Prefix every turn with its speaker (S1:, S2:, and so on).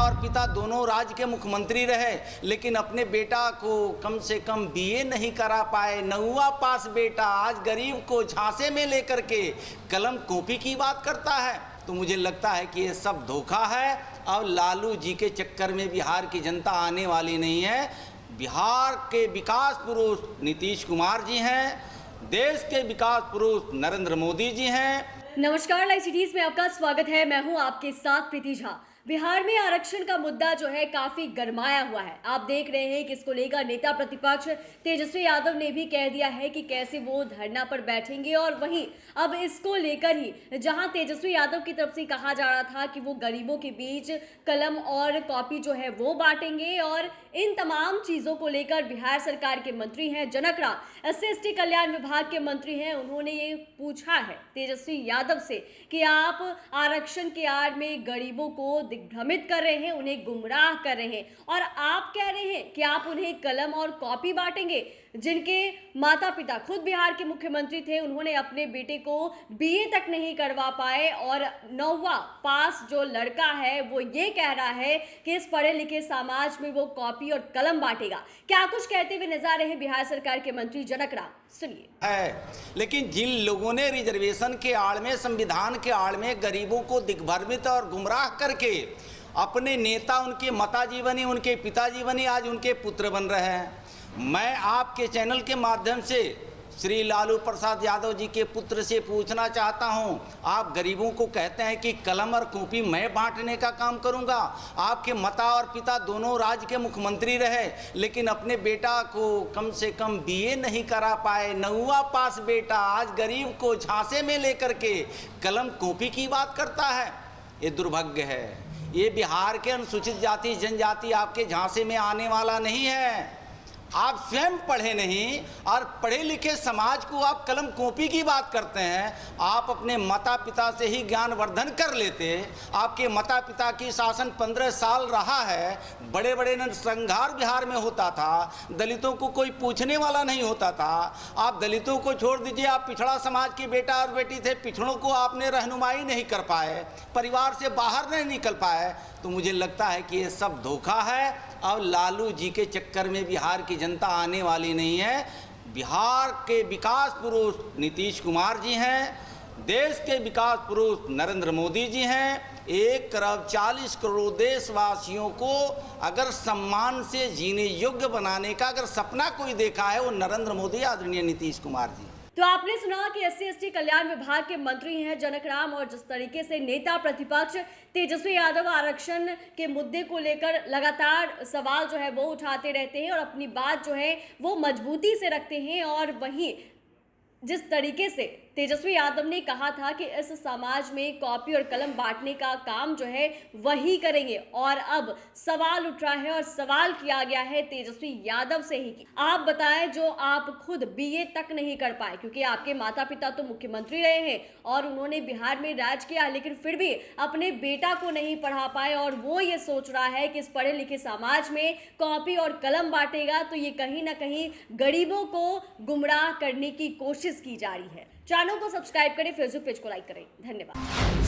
S1: और पिता दोनों राज्य के मुख्यमंत्री रहे, लेकिन अपने बेटा को कम से कम बीए नहीं करा पाए। 9वां पास बेटा आज गरीब को झांसे में लेकर के कलम कॉपी की बात करता है। तो मुझे लगता है कि ये सब धोखा है। अब लालू जी के चक्कर में बिहार की जनता आने वाली नहीं है। बिहार के विकास पुरुष नीतीश कुमार जी हैं, देश के विकास पुरुष नरेंद्र मोदी जी हैं।
S2: नमस्कार, लाइव सिटीज में आपका स्वागत है। मैं हूं आपके साथ प्रीति झा। बिहार में आरक्षण का मुद्दा जो है काफी गरमाया हुआ है। आप देख रहे हैं कि इसको लेकर नेता प्रतिपक्ष तेजस्वी यादव ने भी कह दिया है कि कैसे वो धरना पर बैठेंगे, और वहीं अब इसको लेकर ही जहां तेजस्वी यादव की तरफ से कहा जा रहा था कि वो गरीबों के बीच कलम और कॉपी जो है वो बांटेंगे, और इन तमाम चीजों को लेकर बिहार सरकार के मंत्री हैं जनक राम, SC/ST कल्याण विभाग के मंत्री हैं, उन्होंने ये पूछा है तेजस्वी यादव से कि आप आरक्षण की आड़ में गरीबों को भ्रमित कर रहे हैं, उन्हें गुमराह कर रहे हैं, और आप कह रहे हैं कि आप उन्हें कलम और कॉपी बांटेंगे। जिनके माता पिता खुद बिहार के मुख्यमंत्री थे, उन्होंने अपने बेटे को बीए तक नहीं करवा पाए, और 9वां पास जो लड़का है वो ये कह रहा है कि इस पढ़े लिखे समाज में वो कॉपी और कलम बांटेगा। क्या कुछ कहते हुए नजर रहे बिहार सरकार के मंत्री जनक राम, सुनिए।
S1: है, लेकिन जिन लोगों ने रिजर्वेशन के आड़ में, संविधान के आड़ में गरीबों को दिग्भ्रमित और गुमराह करके अपने नेता, उनके माताजी बने, उनके पिताजी बने, आज उनके पुत्र बन रहे हैं। मैं आपके चैनल के माध्यम से श्री लालू प्रसाद यादव जी के पुत्र से पूछना चाहता हूं, आप गरीबों को कहते हैं कि कलम और कॉपी मैं बांटने का काम करूंगा। आपके माता और पिता दोनों राज्य के मुख्यमंत्री रहे, लेकिन अपने बेटा को कम से कम बीए नहीं करा पाए। 9वां पास बेटा आज गरीब को झांसे में लेकर के कलम कॉपी की बात करता है। ये दुर्भाग्य है। ये बिहार के अनुसूचित जाति जनजाति आपके झांसे में आने वाला नहीं है। आप स्वयं पढ़े नहीं, और पढ़े लिखे समाज को आप कलम कॉपी की बात करते हैं। आप अपने माता पिता से ही ज्ञानवर्धन कर लेते। आपके माता पिता की शासन 15 साल रहा है। बड़े बड़े नरसंहार बिहार में होता था, दलितों को कोई पूछने वाला नहीं होता था। आप दलितों को छोड़ दीजिए, आप पिछड़ा समाज के बेटा और बेटी थे, पिछड़ों को आपने रहनुमाई नहीं कर पाए, परिवार से बाहर नहीं निकल पाए। तो मुझे लगता है कि ये सब धोखा है। अब लालू जी के चक्कर में बिहार की जनता आने वाली नहीं है। बिहार के विकास पुरुष नीतीश कुमार जी हैं, देश के विकास पुरुष नरेंद्र मोदी जी हैं। 1 करोड़ 40 करोड़ देशवासियों को अगर सम्मान से जीने योग्य बनाने का अगर सपना कोई देखा है, वो नरेंद्र मोदी, आदरणीय नीतीश कुमार जी।
S2: तो आपने सुना कि SC/ST कल्याण विभाग के मंत्री हैं जनक राम, और जिस तरीके से नेता प्रतिपक्ष तेजस्वी यादव आरक्षण के मुद्दे को लेकर लगातार सवाल जो है वो उठाते रहते हैं, और अपनी बात जो है वो मजबूती से रखते हैं, और वहीं जिस तरीके से तेजस्वी यादव ने कहा था कि इस समाज में कॉपी और कलम बांटने का काम जो है वही करेंगे, और अब सवाल उठ रहा है और सवाल किया गया है तेजस्वी यादव से ही कि आप बताएं, जो आप खुद बीए तक नहीं कर पाए, क्योंकि आपके माता पिता तो मुख्यमंत्री रहे हैं और उन्होंने बिहार में राज किया, लेकिन फिर भी अपने बेटा को नहीं पढ़ा पाए, और वो ये सोच रहा है कि इस पढ़े लिखे समाज में कॉपी और कलम बांटेगा। तो ये कहीं ना कहीं गरीबों को गुमराह करने की कोशिश की जा रही है। चैनल को सब्सक्राइब करें, फेसबुक पेज को लाइक करें। धन्यवाद।